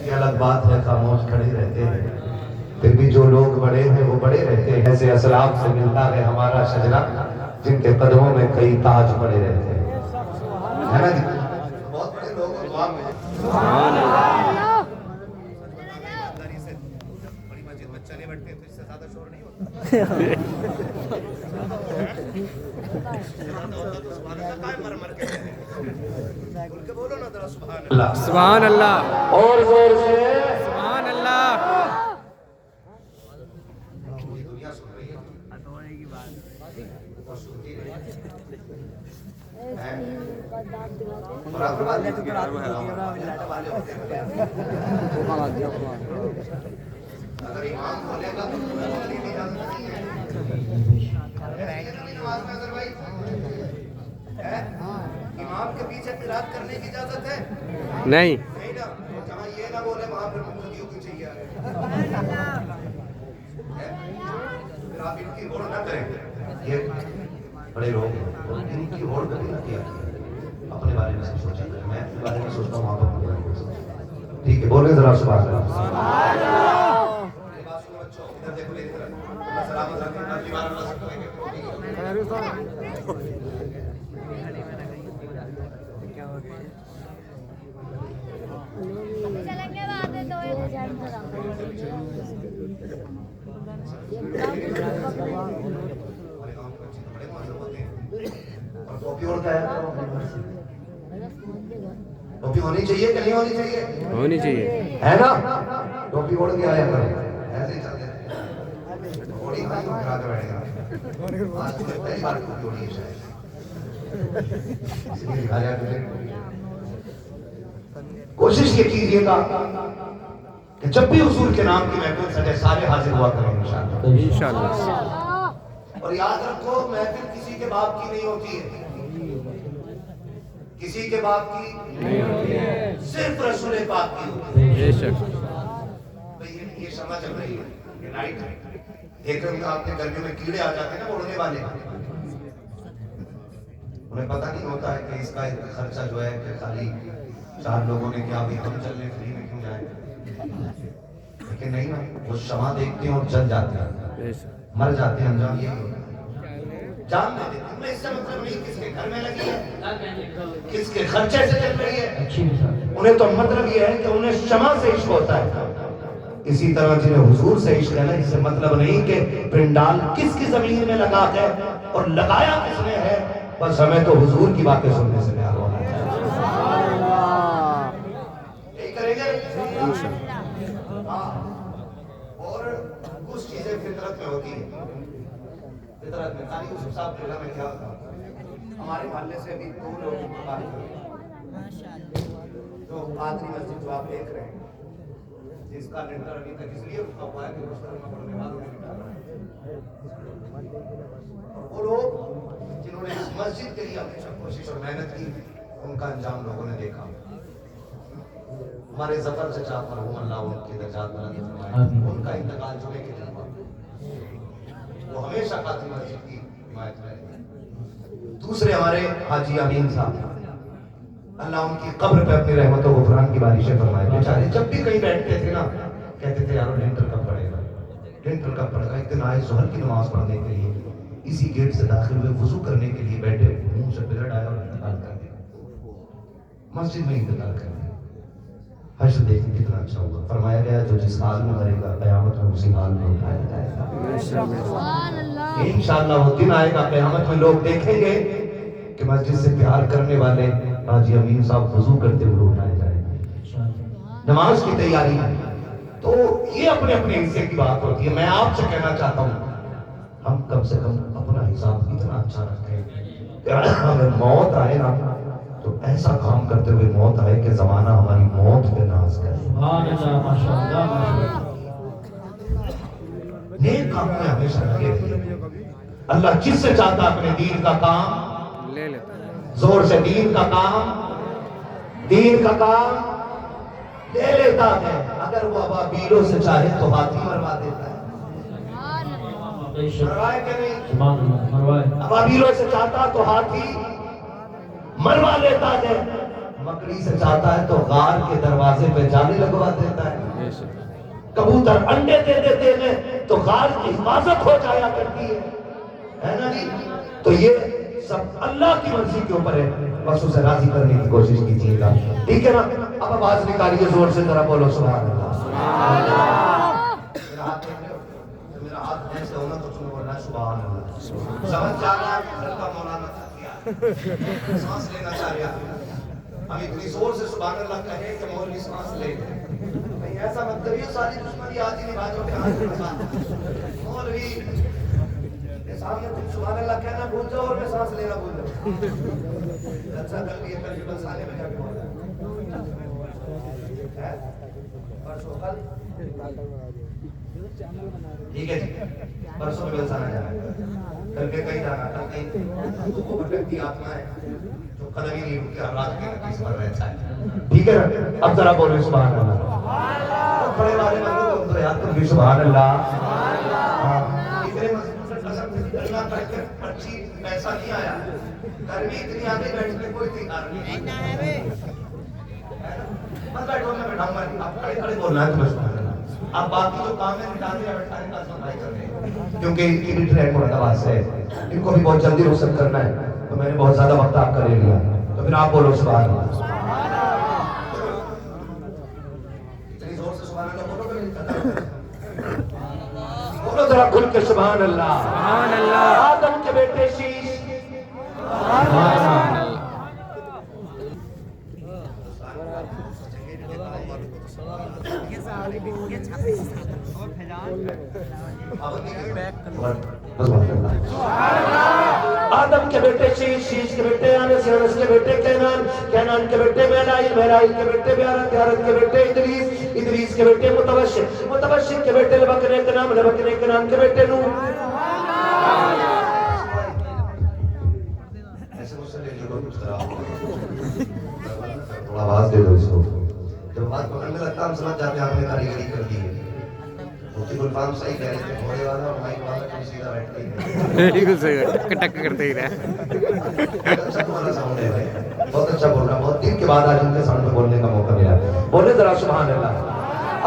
یہ الگ بات ہے خاموش کھڑے رہتے ہیں، پھر بھی جو لوگ بڑے ہیں وہ بڑے رہتے ہیں. ایسے اسلاف سے ملتا ہے ہمارا شجرہ جن کے قدموں میں کئی تاج پڑے رہتے ہیں، ہے نا جی؟ بہت بڑے لوگ ہیں، دعا میں سبحان اللہ. بڑی مسجد میں چلے بیٹھتے ہیں تو اس سے زیادہ شور نہیں ہوتا. سبحان اللہ اور زور سے سبحان اللہ. دنیا سن رہی ہے اور آپ بات نہیں تو اگر امام کھولے گا تو امام کے پیچھے قرات کرنے کی اجازت ہے نہیں. نہیں نا؟ جہاں یہ نہ بولے وہاں پھر مقتدیوں کی چاہیے. پھر آپ ان کی غور نہ کریں. یہ بڑے لوگ ہیں ان کی غور کبھی نہ کیا اپنے بارے میں سب سوچا کریں. میں اپنے بارے میں سوچتا ہوں آپ اپنے بارے میں سوچیں. ٹھیک ہے بولیں ذرا سبحان اللہ. ادھر دیکھو میری طرف. سلامت رکھیں اپنی بار اللہ سے کریں گے. ٹوپی ہونی چاہیے کہ نہیں ہونی چاہیے؟ ہونی چاہیے. ہے نا؟ ٹوپی اوڑھ کے آیا کرو. ایسے ہی چلتے ہیں. اوڑھی کھائی اور کرا کے بیٹھے گا. آج تمہیں پہلی بار ٹوپی اوڑھی ہے شاید. اس لیے دکھایا تجھے. کوشش یہ کیجیے گا کہ جب بھی حضور کے نام کی محفل سجے سارے حاضر ہوا کریں انشاءاللہ. انشاءاللہ. اور یاد رکھو محفل کسی کے باپ کی نہیں ہوتی ہے. کسی کے باپ کی نہیں ہوتی ہے. صرف رسول پاک کی ہوتی ہے. بے شک. یہ شمع چل رہی ہے، یہ لائٹ ہے. دیکھ رہے آپ کے گرمیوں میں کیڑے آ جاتے ہیں نا اڑنے والے. انہیں پتہ نہیں ہوتا ہے کہ اس کا خرچہ جو ہے کہ خالی 4 لوگوں نے کیا بھی ہم چلنے فری میں کیوں جائیں. لیکن نہیں نا، وہ شمع دیکھتے ہیں اور جل جاتے ہیں، مر جاتے ہیں. انجام یہی ہوتا ہے. جان دے دیتے ہیں. اس سے مطلب نہیں کس کے گھر میں لگی ہے، کس کے خرچے سے چل رہی ہے. انہیں تو مطلب یہ ہے کہ انہیں شمع سے عشق ہوتا ہے. اسی طرح جنہیں حضور سے عشق ہے نا، اس سے مطلب نہیں کہ پنڈال کس کی زمین میں لگا ہے اور لگایا کس نے ہے. بس ہمیں تو حضور کی باتیں سننے سے پیار ہونا ہے. یہی کریں گے. اور کچھ چیزیں فطرت میں ہوتی ہیں. فطرت میں قاری یوسف صاحب نے میں کیا ہوتا ہمارے محلے سے ابھی 2 لوگ باہر جو آخری مسجد جو آپ دیکھ رہے ہیں جس کا لنٹر ابھی تک اس لیے رکا ہوا ہے کہ اس طرح پڑھنے والوں نے مٹا رہا ہے. اور وہ لوگ جنہوں نے اس مسجد کے لیے ہمیشہ کوشش اور محنت کی ان کا انجام لوگوں نے دیکھا. ہمارے ظفر چچا مرحوم اللہ ان کی درجات بلند فرمائے. ان کا انتقال جمعے کے دن ہوا. وہ ہمیشہ قاضی مسجد کی حمایت میں رہے. دوسرے ہمارے حاجی امین صاحب اللہ ان کی قبر پہ اپنی رحمت و غفران کی بارشیں فرمائے. بیچارے جب بھی کہیں بیٹھتے تھے نا کہتے تھے یارو لنٹر کب پڑے گا، لنٹر کب پڑے گا. ایک دن آئے ظہر کی نماز پڑھنے کے لیے اسی گیٹ سے داخل ہوئے وضو کرنے کے لیے بیٹھے منہ سے بلڈ آیا اور انتقال کر دیا. مسجد میں انتقال کر دیا. حشر دیکھیں کتنا اچھا ہوگا. فرمایا گیا جو جس حال میں مرے گا قیامت میں اسی حال میں اٹھایا جائے گا. انشاءاللہ وہ دن آئے گا قیامت میں لوگ دیکھیں گے کہ مسجد سے پیار کرنے والے حاجی امین صاحب وضو کرتے ہوئے اٹھائے جائیں گے. نماز کی تیاری ہے تو یہ اپنے اپنے حصے کی بات ہوتی ہے. میں آپ سے کہنا چاہتا ہوں ہم کم سے کم اپنا حساب اتنا اچھا رکھیں کہ ہمیں موت آئے نا تو ایسا کام کرتے ہوئے موت آئے کہ زمانہ ہماری موت پہ ناز کرے. نیک کام میں ہمیشہ لگے رہیے. اللہ جس سے چاہتا اپنے دین کا کام لے لیتا ہے. زور سے دین کا کام لے لیتا ہے. اگر وہ ابابیلوں سے چاہے تو ہاتھی مروا دیتا ہے. مروائے کہ نہیں؟ ابابیلوں سے چاہتا تو ہاتھی مروا لیتا ہے. مکڑی سے چاہتا ہے تو غار کے دروازے پہ جانے لگوا دیتا ہے. بے شک. کبوتر انڈے دے دیتے ہیں تو غار کی حفاظت ہو جایا کرتی ہے نا جی. تو یہ سب اللہ کی مرضی کے اوپر ہے، بس اسے راضی کرنے کی کوشش کیجیے گا. ٹھیک ہے نا؟ اب آواز نکالیے زور سے، ذرا بولو سبحان اللہ. میرا ہاتھ ایسے ہونا تو تمہیں بولنا ہے سبحان اللہ. سمجھ جانا ہے حضرت مولانا تھک گیا، سانس لینا چاہ رہا ہے. ہم اتنی زور سے سبحان اللہ کہیں کہ مولوی سانس لے لیں. نہیں ایسا مت کریے، ساری دشمنی آج ہی نہیں بھاجو کے ہاتھ میں. مولوی سامنے تم سبحان اللہ کہنا بھول جاؤ اور میں سانس لینا بھول جاؤں. اچھا کر لیے کل بلسانے میں جا کے بولا پرسوں کل ٹھیک ہے جی، پرسوں میں بلسانا جانا ہے، کل کے کہیں جانا، کل کہیں تو وہ بھٹکتی آتما ہے جو قدم ہی نہیں اٹھتے، رات کے نتیس پر رہتا ہے. ٹھیک ہے نا؟ اب ذرا بولیں سبحان اللہ. بڑے والے بندوں کو تو یاد کر بھی سبحان اللہ. اتنے مضبوط سے قسم سے کلمہ پڑھ کے پرچی پیسہ نہیں آیا، گرمی اتنی آگے بیٹھنے کوئی تیار نہیں. مت بیٹھو، میں بیٹھاؤں گا. آپ کھڑے کھڑے بولنا ہے تمہیں سبحان اللہ. آپ باقی جو کام ہے نکالنے یا بیٹھانے کا سمجھائی کر رہے ہیں، کیونکہ ان کی بھی ٹریک اور آواز ہے، ان کو بھی بہت جلدی رخصت کرنا ہے، تو میں نے بہت زیادہ وقت آپ کا لے لیا. تو پھر آپ بولو سبحان اللہ. اتنی زور سے سبحان اللہ بولو کہ نہیں؟ بولو ذرا کھل کے سبحان اللہ. سبحان اللہ. آدم کے بیٹے شیش سبحان اللہ. آدم کے بیٹے شیش، شیش کے بیٹے انس، انس کے بیٹے کینان، کینان کے بیٹے میلائیل، میلائیل کے بیٹے بیارت، بیارت کے بیٹے ادریس، ادریس کے بیٹے متبشر، متبشر کے بیٹے لبکنے کے نام، لبکنے کے نام کے بیٹے نوح. ایسے مجھ سے لے لو کچھ طرح تھوڑا آواز دے دو اس کو. جب بات پکڑنے لگتا ہم سمجھ جاتے ہیں آپ نے کاریگری کر دی ہے. مفتی گلفام صحیح کہہ رہے تھے، گھوڑے والا اور مائک والا کوئی سیدھا بیٹھتا ہی نہیں. بالکل صحیح، ٹک ٹک کرتے ہی رہے. بہت اچھا تمہارا ساؤنڈ ہے بھائی، بہت اچھا بول رہا. بہت دن کے بعد آج ان کے ساؤنڈ پہ بولنے کا موقع ملا. بولے ذرا سبحان اللہ.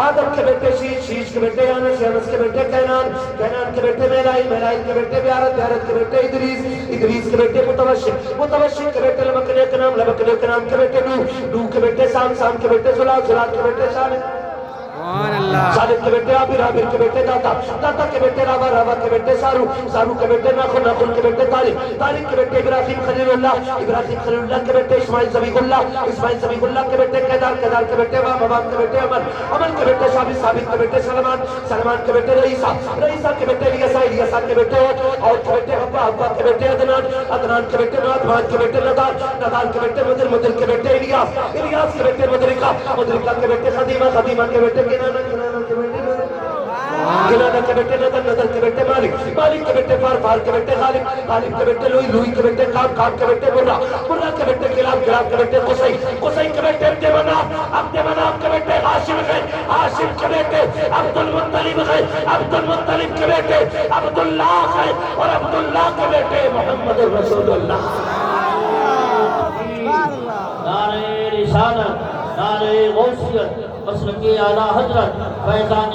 آدم کے بیٹے شیش، شیش کے بیٹے انس، انس کے بیٹے کینان، کینان کے بیٹے میلائیل، میلائیل کے بیٹے بیارت، بیارت کے بیٹے ادریس، ادریس کے بیٹے متبشر، متبشر کے بیٹے لبکنے کے نام، لبکنے کے نام کے بیٹے نوح، نوح کے بیٹے سام، سام کے بیٹے زلال، زلال کے بیٹے صالح، سبحان اللہ. صالح کے بیٹے عابر، عابر کے بیٹے داتا، داتا کے بیٹے راوا، راوا کے بیٹے سارو، سارو کے بیٹے ناخن، ناخن کے بیٹے طالب، طالب کے بیٹے ابراہیم خلیل اللہ، ابراہیم خلیل اللہ کے بیٹے اسماعیل ذبیح اللہ، اسماعیل ذبیح اللہ کے بیٹے کیدار، کیدار کے بیٹے وام، وام کے بیٹے امن، امن کے بیٹے ثابت، ثابت کے بیٹے سلمان، سلمان کے بیٹے رئیسہ، رئیسہ کے بیٹے الیسا، الیسا کے بیٹے اور کے بیٹے حبہ، حبہ کے بیٹے عدنان، عدنان کے بیٹے ناد، ناد کے بیٹے ندار، ندار کے بیٹے مدر، مدر کے بیٹے الیاس، الیاس کے بیٹے مدرکہ، مدرکہ کے بیٹے خدیمہ، خدیمہ کے بیٹے کنانہ، کنانہ کے بیٹے کنانہ کے بیٹے نظر، نظر کے بیٹے مالک، مالک کے بیٹے فار، فار کے بیٹے غالب، غالب کے بیٹے لوئی، لوئی کے بیٹے کام، کام کے بیٹے مرہ، مرہ کے بیٹے کلاب، کلاب کے بیٹے قصی، قصی کے بیٹے عبد مناف، عبد مناف کے بیٹے ہاشم گئے، ہاشم کے بیٹے عبد المطلب گئے، عبد المطلب کے بیٹے عبداللہ گئے، اور عبداللہ کے بیٹے محمد رسول اللہ. نعرہ رسالت، نعرہ غوثیت، مسلک اعلیٰ حضرت فیضان